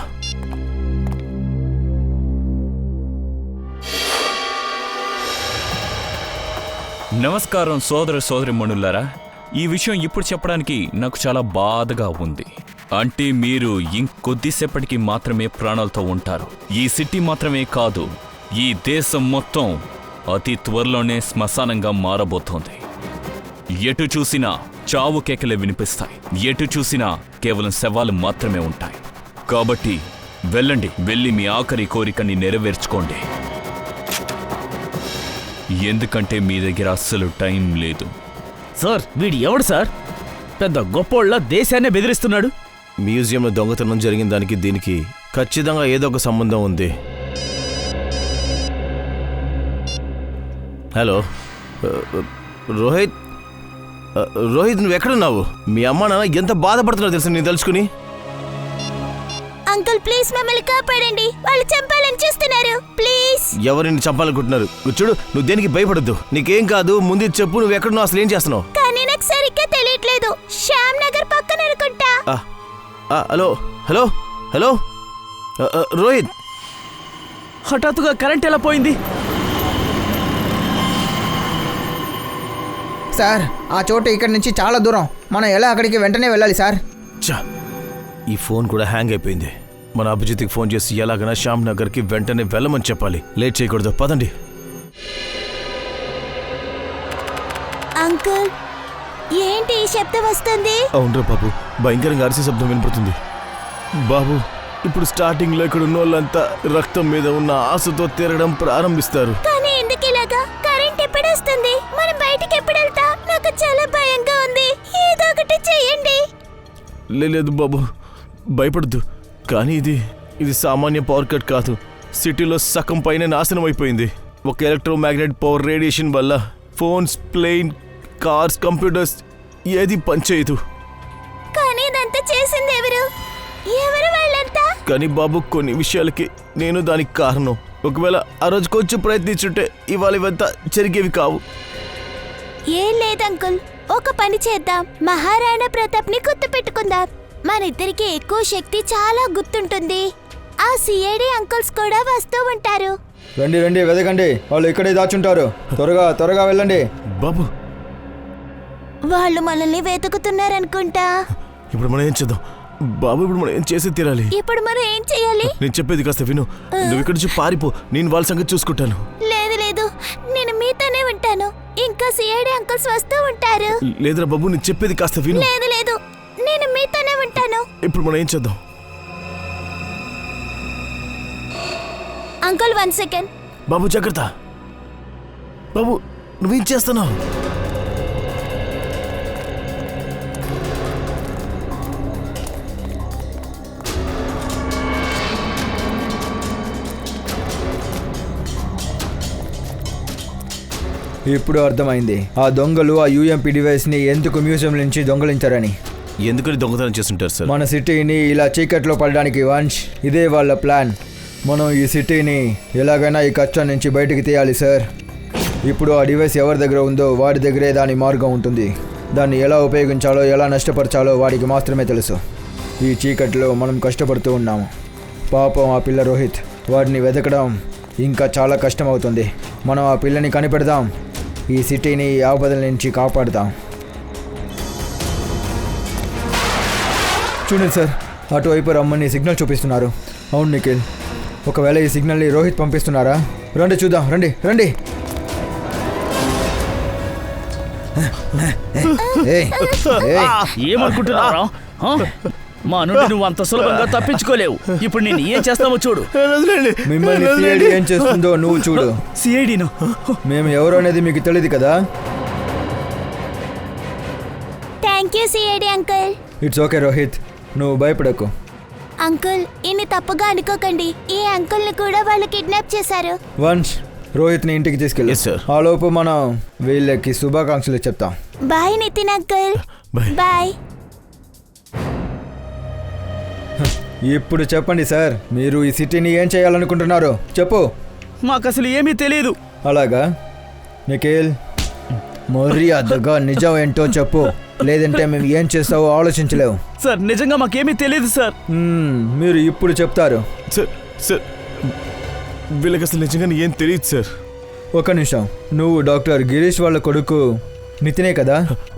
నమస్కారం సోదర సోదరిమణులారా. ఈ విషయం ఇప్పుడు చెప్పడానికి నాకు చాలా బాధగా ఉంది. అంటే మీరు ఇంకొద్దిసేపటికి మాత్రమే ప్రాణాలతో ఉంటారు. ఈ సిటీ మాత్రమే కాదు, ఈ దేశం మొత్తం అతి త్వరలోనే శ్మశానంగా మారబోతోంది. ఎటు చూసినా చావు కేకలే వినిపిస్తాయి. ఎటు చూసినా కేవలం శవాలు మాత్రమే ఉంటాయి. కాబట్టి వెళ్ళండి, వెళ్ళి మీ ఆఖరి కోరికని నెరవేర్చుకోండి. ఎందుకంటే మీ దగ్గర అస్సలు టైం లేదు. సార్ వీడు ఎవడు సార్? పెద్ద గొప్పోళ్ళ దేశాన్నే బెదిరిస్తున్నాడు. మ్యూజియంలో దొంగతనం జరిగిన దానికి దీనికి ఖచ్చితంగా ఏదో ఒక సంబంధం ఉంది. హలో రోహిత్, రోహిత్ నువ్వు ఎక్కడున్నావు? మీ అమ్మ నాన్న ఎంత బాధపడుతున్నారో తెలుసు నేను తెలుసుకుని. అంకుల్ ప్లీజ్ మమ్మల్ని కాపాడండి, వాళ్ళు చంపాలని చూస్తున్నారు, ప్లీజ్. ఎవరిని చంపాలనుకుంటున్నారు? చూడు, నువ్వు దేనికి భయపడద్దు. నీకేం కాదు, ముందు చెప్పు, నువ్వు ఎక్కడున్నావు, అసలు ఏం చేస్తున్నావు? కానీ నాకు సరిగ్గా తెలియట్లేదు. శ్యామ్ నగర్ పక్కన అనుకుంటా. హలో హలో హలో రోహిత్, హఠాత్తుగా కరెంట్ ఎలా పోయింది? సార్, ఆ చోటు ఇక్కడి నుంచి చాలా దూరం. మనం ఎలా అక్కడికి వెంటనే వెళ్ళాలి సార్? చా, ఈ ఫోన్ కూడా హ్యాంగ్ అయిపోయింది. మన అభిజిత్కి ఫోన్ చేసి ఎలాగైనా శ్యామ్ నగర్కి వెంటనే వెళ్ళమని చెప్పాలి. లేట్ చేయకూడదు, పదండి. అంకుల్, ఏంటి ఈ శబ్దం వస్తుంది? అవునరా బాబు, భయంకరంగా అరిసే శబ్దం వినపడుతుంది. బాబు, ఇప్పుడు స్టార్టింగ్ లో ఇక్కడ ఉన్న వాళ్ళంతా రక్తం మీద ఉన్న ఆశతో తిరగడం ప్రారంభిస్తారు. కానీ ఎందుకు ఇలాగా? కరెంట్ ఎప్పుడు వస్తుంది? మనం బయటికి ఎప్పుడు వెళ్తాం? నాకు చాలా భయంగా ఉంది. ఏదో ఒకటి చెయ్యండి. లేదు బాబు, భయపడద్దు. కానీ ఇది సామాన్య పవర్ కట్ కాదు. సిటీలో సగం పైన నాశనం అయిపోయింది. ఒక ఎలక్ట్రోమాగ్నెట్ పవర్ రేడియేషన్ వల్ల ఫోన్స్, ప్లేన్, కార్స్, కంప్యూటర్స్ ఏది పనిచేయదు. కానీ ఇదంతా చేసింది ఎవరు? ఎవరు వాళ్ళంతా? కానీ బాబు, కొన్ని విషయాలకి నేను దానికి కారణం. ఒకవేళ ఆ రోజు కొంచెం ప్రయత్నించుంటే ఇవాళ ఇవంతా జరిగేవి కావు. ఏం లేదు అంకుల్, ఒక పని చేద్దాం. మహారాణా ప్రతాప్ ని గుర్తు పెట్టుకుందాం. మనిద్దరికి ఎక్కువ శక్తి చాలా గుర్తుంటుంది. ఆ సిఐడి అంకుల్స్ కూడా వస్తూ ఉంటారు. రండి రండి, వెతకండి. వాళ్ళు ఇక్కడే దాచుంటారు. త్వరగా త్వరగా వెళ్ళండి. బాబు, వాళ్ళు మనల్ని వెతుకుతున్నారనుకుంటా. ఇప్పుడు మనం ఏం చేద్దాం? బాబు, ఇప్పుడు మనం ఏం చేసి తీరాలి? ఇప్పుడు మనం ఏం చెయ్యాలి? నేను చెప్పేది కాస్త విను. నువ్వు ఇక్కడి నుంచి పారిపో, నేను వాళ్ళ సంగతి చూసుకుంటాను. లేదు లేదు, నేను మీతోనే ఉంటాను. ఇంకా సిఐడి అంకుల్స్ వస్తూ ఉంటారు. లేదురా బాబు, నేను చెప్పేది కాస్త విను. లేదు లేదు, నేను మీతోనే ఉంటాను. ఇప్పుడు మనం ఏం చేద్దాం? Uncle 1 second. బాబు జాగ్రత్త. బాబు, నువ్వేం చేస్తున్నావు? ఇప్పుడు అర్థమైంది ఆ దొంగలు ఆ యూఎంపీ డివైస్ని ఎందుకు మ్యూజియం నుంచి దొంగలించారని. ఎందుకని దొంగతనం చేస్తుంటారు సార్? మన సిటీని ఇలా చీకట్లో పడడానికి వంశ్ ఇదే వాళ్ళ ప్లాన్. మనం ఈ సిటీని ఎలాగైనా ఈ కష్టం నుంచి బయటికి తీయాలి సార్. ఇప్పుడు ఆ డివైస్ ఎవరి దగ్గర ఉందో వాడి దగ్గరే దాని మార్గం ఉంటుంది. దాన్ని ఎలా ఉపయోగించాలో ఎలా నష్టపరచాలో వాడికి మాత్రమే తెలుసు. ఈ చీకట్లో మనం కష్టపడుతూ ఉన్నాము. పాపం ఆ పిల్ల రోహిత్, వాడిని వెతకడం ఇంకా చాలా కష్టం అవుతుంది. మనం ఆ పిల్లని కనిపెడదాం, ఈ సిటీని ఈ ఆపదల నుంచి కాపాడుదాం. చూడండి సార్, అటువైపు రమ్మని సిగ్నల్ చూపిస్తున్నారు. అవును నిఖిల్, ఒకవేళ ఈ సిగ్నల్ని రోహిత్ పంపిస్తున్నారా? రండి చూద్దాం, రండి రండి. ఏమనుకుంటున్నారా? మా నుండి నువ్వు అంత సులభంగా తప్పించుకోలేవు. ఇప్పుడు నేను ఏం చేస్తావో చూడు. మిమ్మల్ని సిఐడి ఏం చేస్తుందో నువ్వు చూడు. సిఐడిను మేము ఎవరు అనేది మీకు తెలియదు కదా. Thank you CID uncle. It's okay Rohit, నువ్వు భయపడకు. అంకుల్ ఇన్ని తప్పుగా అనుకోకండి. ఈ అంకుల్ ని కూడా వాళ్ళు కిడ్నాప్ చేశారు. వంశ్, రోహిత్ని ఇంటికి తీసుకెళ్ళి. Yes, sir. ఆలోపు మనం వీళ్ళకి శుభాకాంక్షలు చెప్తాం. Bye Nitin uncle. బాయ్. ఇప్పుడు చెప్పండి సార్, మీరు ఈ సిటీని ఏం చేయాలనుకుంటున్నారు? చెప్పు. మాకు అసలు ఏమీ తెలియదు. అలాగా నిఖిల్, మర్యాదగా నిజం ఏంటో చెప్పు, లేదంటే మేము ఏం చేస్తావో ఆలోచించలేవు. సార్ నిజంగా మాకేమీ తెలియదు సార్. మీరు ఇప్పుడు చెప్తారు. సార్ సార్ వీళ్ళకి అసలు నిజంగానే ఏం తెలియదు సార్. ఒక నిమిషం, నువ్వు డాక్టర్ గిరీష్ వాళ్ళ కొడుకు నితినే కదా?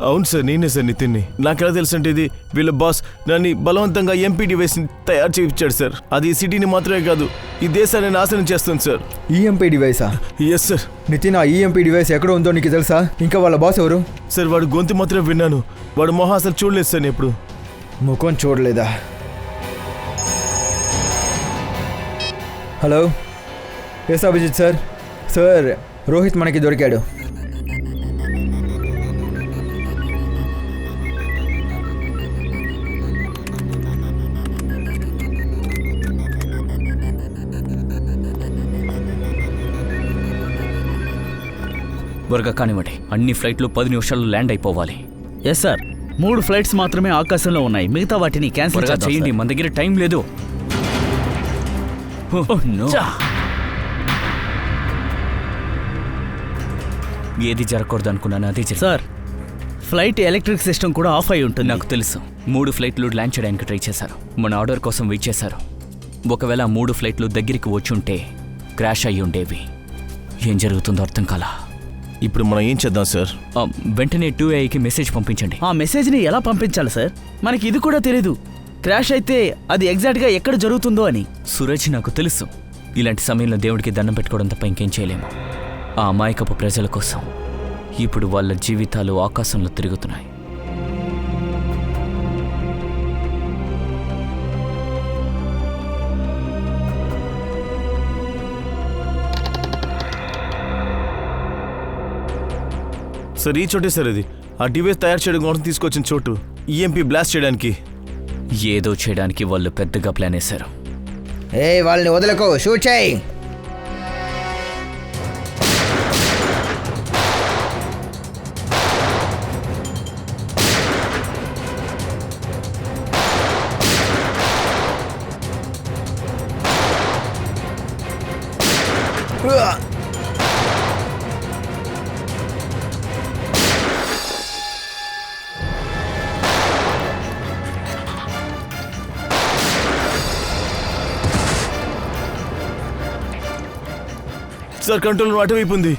అవును సార్, నేనే సార్ నితిన్ని. నాకెలా తెలుసు అంటే ఇది వీళ్ళ బాస్ నన్ను బలవంతంగా ఎంపీ డివైస్ తయారు చేయించాడు సార్. అది ఈ సిటీని మాత్రమే కాదు, ఈ దేశాన్ని నాశనం చేస్తుంది సార్. ఈఎంపీ డివైసా? Yes sir. నితిన్, ఆ ఈఎంపీ డివైస్ ఎక్కడ ఉందో నీకు తెలుసా? ఇంకా వాళ్ళ బాస్ ఎవరు? సార్ వాడు గొంతు మాత్రమే విన్నాను, వాడు మొహం అసలు చూడలేదు సార్ నేను ఎప్పుడు. ముఖం చూడలేదా? Hello, yes Abhijit sir. Sir, Rohit మనకి దొరికాడు. త్వరగా కానివ్వండి, అన్ని ఫ్లైట్లు 10 నిమిషాల్లో ల్యాండ్ అయిపోవాలి. ఎస్ సార్, 3 ఫ్లైట్స్ మాత్రమే ఆకాశంలో ఉన్నాయి. మిగతా వాటిని క్యాన్సిల్ త్వరగా చేయండి, మన దగ్గర టైం లేదు. ఏది జరగకూడదు అనుకున్నాను, అదే జరిగింది. సార్, ఫ్లైట్ ఎలక్ట్రిక్ సిస్టమ్ కూడా ఆఫ్ అయి ఉంటుంది. నాకు తెలుసు. 3 ఫ్లైట్లు ల్యాండ్ చేయడానికి ట్రై చేశారు. మన ఆర్డర్ కోసం వెయిట్ చేశారు. ఒకవేళ 3 ఫ్లైట్లు దగ్గరికి వచ్చుంటే క్రాష్ అయ్యి ఉండేవి. ఏం జరుగుతుందో అర్థం కాలా. ఇప్పుడు మనం ఏం చేద్దాం సార్? వెంటనే 2AIకి మెసేజ్ పంపించండి. ఆ మెసేజ్ని ఎలా పంపించాలి సార్? మనకి ఇది కూడా తెలీదు. క్రాష్ అయితే అది ఎగ్జాక్ట్గా ఎక్కడ జరుగుతుందో అని. సూరజ్, నాకు తెలుసు. ఇలాంటి సమయంలో దేవుడికి దండం పెట్టుకోవడం తప్ప ఇంకేం చేయలేము. ఆ అమాయకపు ప్రజల కోసం ఇప్పుడు వాళ్ళ జీవితాలు ఆకాశంలో తిరుగుతున్నాయి. సార్ ఈ చోటే సార్ ఇది. ఆ డివైస్ తయారు చేయడం కోసం తీసుకొచ్చిన చోటు. ఈఎంపీ బ్లాస్ట్ చేయడానికి. ఏదో చేయడానికి వాళ్ళు పెద్దగా ప్లాన్ వేశారు. వాళ్ళని వదలకు, షూట్ చేయి. సార్ కంట్రోల్ అటువైపు ఉంది.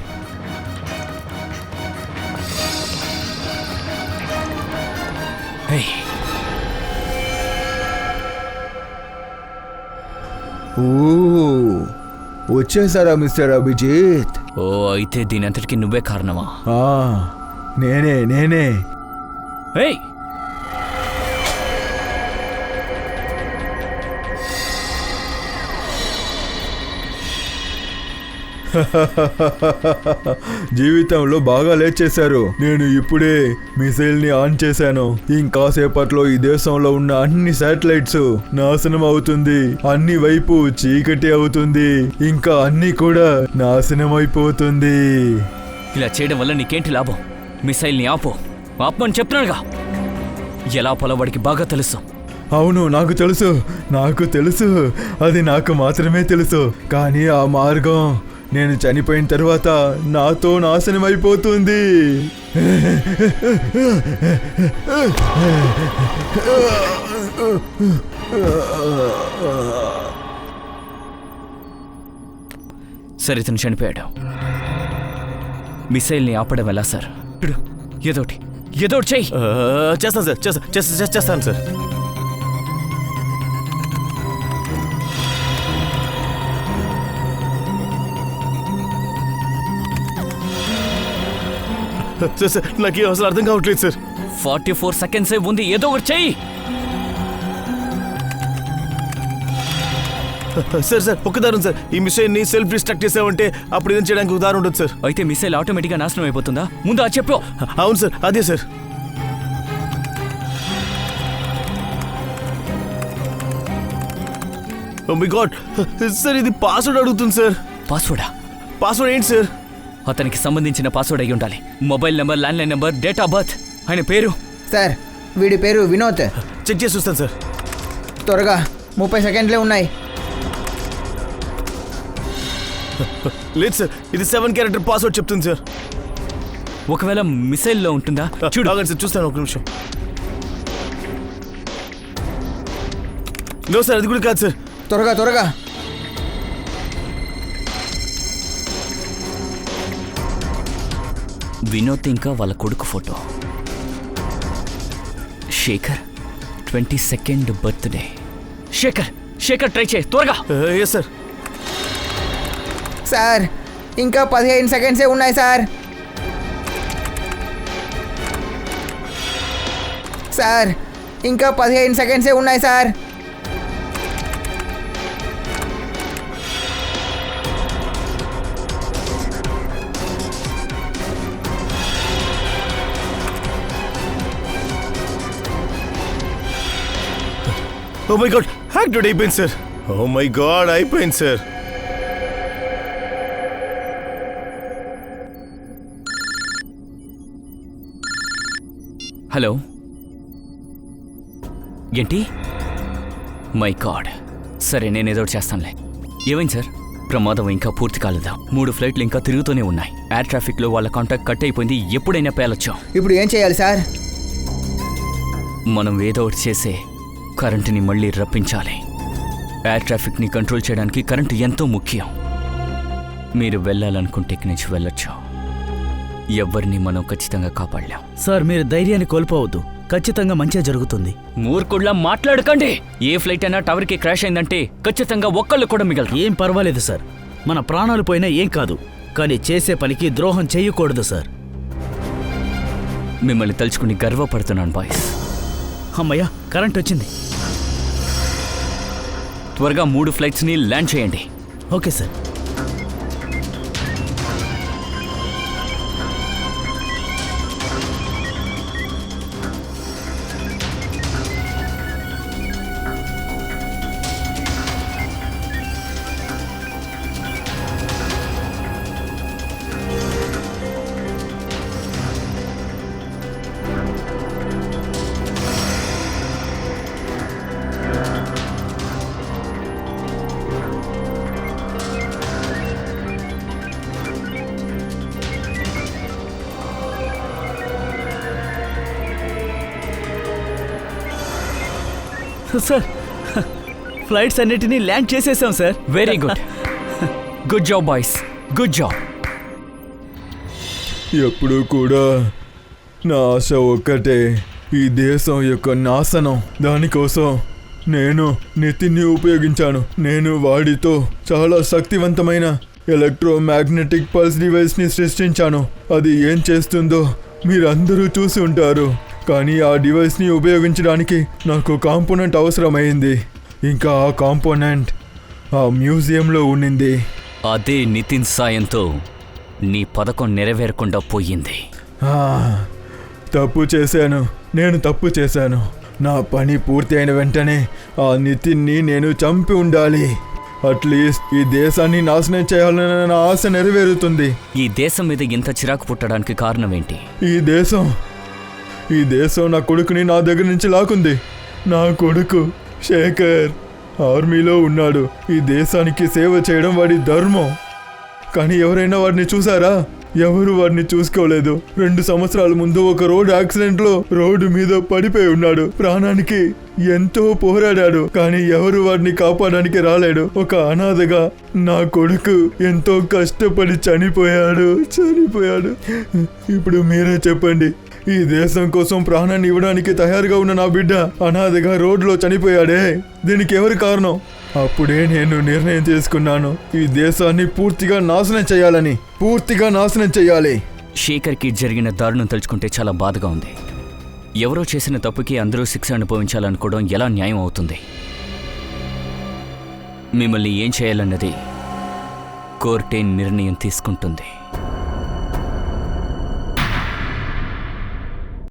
వచ్చేసారా మిస్టర్ అభిజిత్? ఓ, అయితే దీని అంతటికి నువ్వే కారణమా? నేనే. ఏయ్, జీవితంలో బాగా లేట్ చేశారు. నేను ఇప్పుడే మిసైల్ ని ఆన్ చేశాను. ఇంకాసేపట్లో ఈ దేశంలో ఉన్న అన్ని శాటిలైట్స్ నాశనం అవుతుంది. అన్ని వైపు చీకటి అవుతుంది. ఇంకా అన్ని కూడా నాశనం అయిపోతుంది. ఇలా చేయడం వల్ల నీకేంటి లాభం? మిసైల్ని ఆపమని చెప్తున్నానుగా. ఎలా పొలవాడికి బాగా తెలుసు. అవును, నాకు తెలుసు. అది నాకు మాత్రమే తెలుసు. కానీ ఆ మార్గం నేను చనిపోయిన తర్వాత నాతో నాశనం అయిపోతుంది. సరే, ఇతను చనిపోయాడు. మిసైల్ని ఆపడం ఎలా సార్? ఏదోటి చెయ్యి. చేస్తాను సార్, చేస్తాను సార్. సార్ నాకు అసలు అర్థం కావట్లేదు సార్. 44 సెకండ్సే ఉంది, ఏదో ఒకటి చెయ్యి. సార్ ఒక్క దారుణం సార్. ఈ మిసైల్ని సెల్ఫ్ డిస్ట్రక్ట్ చేసామంటే అప్పుడు ఏం చేయడానికి ఉదాహరణ ఉండదు సార్. అయితే మిసైల్ ఆటోమేటిక్గా నాశనం అయిపోతుందా? ముందు అది చెప్పు. అవును సార్, అదే sir. Oh my god sir, ఇది పాస్వర్డ్ అడుగుతుంది సార్. పాస్వర్డ్ ఏంటి సార్? అతనికి సంబంధించిన పాస్వర్డ్ అయి ఉండాలి. Mobile number, landline number, date of birth, ఆయన పేరు. సార్ వీడి పేరు వినోద్. చెక్ చేసి చూస్తాను సార్. త్వరగా 30 సెకండ్లే ఉన్నాయి. లేదు సార్, ఇది 7 క్యారెక్టర్ పాస్వర్డ్ చెప్తుంది సార్. ఒకవేళ మిసైల్లో ఉంటుందా? చూడండి సార్, చూస్తాను ఒక నిమిషం. నో సార్, అది కూడా కాదు సార్. త్వరగా వినోద్ ఇంకా వాళ్ళ కొడుకు photo. Shekhar 22nd birthday. Shekhar try చేయి త్వరగా. Yes sir. సార్ ఇంకా 15 సెకండ్సే ఉన్నాయి సార్. ఇంకా 15 సెకండ్సే ఉన్నాయి sir. Oh my god, hack అయిపోయింది సార్. ఓ మై గాడ్, అయిపోయింది సార్. హలో, ఏంటి? My god. సరే, నేను ఏదో చేస్తానులే. ఏమైంది సార్? ప్రమాదం ఇంకా పూర్తి కాలేదా? 3 ఫ్లైట్లు ఇంకా తిరుగుతూనే ఉన్నాయి. ఎయిర్ ట్రాఫిక్లో వాళ్ళ కాంటాక్ట్ కట్ అయిపోయింది. ఎప్పుడైనా పేలొచ్చాం. ఇప్పుడు ఏం చేయాలి సార్? మనం ఏదో ఒకటి చేసే కరెంటుని మళ్ళీ రప్పించాలి. ఎయిర్ ట్రాఫిక్ని కంట్రోల్ చేయడానికి కరెంటు ఎంతో ముఖ్యం. మీరు వెళ్ళాలనుకుంటే ఇక్కడి నుంచి వెళ్ళొచ్చు. ఎవరిని మనం ఖచ్చితంగా కాపాడలేం. సార్ మీరు ధైర్యాన్ని కోల్పోవద్దు, ఖచ్చితంగా మంచిగా జరుగుతుంది. మూర్ఖుల్లా మాట్లాడకండి. ఏ ఫ్లైట్ అయినా టవర్కి క్రాష్ అయిందంటే ఖచ్చితంగా ఒక్కళ్ళు కూడా మిగలరు. ఏం పర్వాలేదు సార్, మన ప్రాణాలు పోయినా ఏం కాదు, కానీ చేసే పనికి ద్రోహం చేయకూడదు సార్. మిమ్మల్ని తలుచుకుని గర్వపడుతున్నాను బాయ్స్. అమ్మయ్యా, కరెంట్ వచ్చింది. త్వరగా 3 ఫ్లైట్స్ని ల్యాండ్ చేయండి. Okay sir. సార్ ఫ్లైట్స్ అన్నిటినీ ల్యాండ్ చేసేసాం sir. Very good. Good job boys, good job. ఎప్పుడూ కూడా నా ఆశ ఒక్కటే, ఈ దేశం యొక్క నాశనం. దానికోసం నేను నితిన్ని ఉపయోగించాను. నేను వాడితో చాలా శక్తివంతమైన ఎలక్ట్రోమాగ్నెటిక్ పల్స్ డివైస్ని సృష్టించాను. అది ఏం చేస్తుందో మీరందరూ చూసి ఉంటారు. కానీ ఆ డివైస్ని ఉపయోగించడానికి నాకు కాంపోనెంట్ అవసరమైంది. ఇంకా ఆ కాంపోనెంట్ ఆ మ్యూజియంలో ఉండింది. అదే నితిన్ సాయంతో నీ పథకం నెరవేరకుండా పోయింది. నేను తప్పు చేశాను. నా పని పూర్తి అయిన వెంటనే ఆ నితిన్ని నేను చంపి ఉండాలి. అట్లీస్ట్ ఈ దేశాన్ని నాశనం చేయాలనే నా ఆశ నెరవేరుతుంది. ఈ దేశం మీద ఇంత చిరాకు పుట్టడానికి కారణం ఏంటి? ఈ దేశం నా కొడుకుని నా దగ్గర నుంచి లాక్కుంది. నా కొడుకు శేఖర్ ఆర్మీలో ఉన్నాడు. ఈ దేశానికి సేవ చేయడం వాడి ధర్మం. కానీ ఎవరైనా వాడిని చూసారా? ఎవరు వాడిని చూసుకోలేదు. 2 సంవత్సరాల ముందు ఒక రోడ్ యాక్సిడెంట్లో రోడ్డు మీద పడిపోయి ఉన్నాడు. ప్రాణానికి ఎంతో పోరాడాడు, కానీ ఎవరు వాడిని కాపాడడానికి రాలేడు. ఒక అనాథగా నా కొడుకు ఎంతో కష్టపడి చనిపోయాడు. ఇప్పుడు మీరే చెప్పండి, ఈ దేశం కోసం ప్రాణాన్ని ఇవ్వడానికి తయారుగా ఉన్న నా బిడ్డ అనాథగా రోడ్లో చనిపోయాడే, దీనికి ఎవరు కారణం? అప్పుడే నేను నిర్ణయం చేసుకున్నాను, ఈ దేశాన్ని పూర్తిగా నాశనం చేయాలి. శేఖర్కి జరిగిన దారుణం తలుచుకుంటే చాలా బాధగా ఉంది. ఎవరో చేసిన తప్పుకి అందరూ శిక్ష అనుభవించాలనుకోవడం ఎలా న్యాయం అవుతుంది? మిమ్మల్ని ఏం చేయాలన్నది కోర్టే నిర్ణయం తీసుకుంటుంది.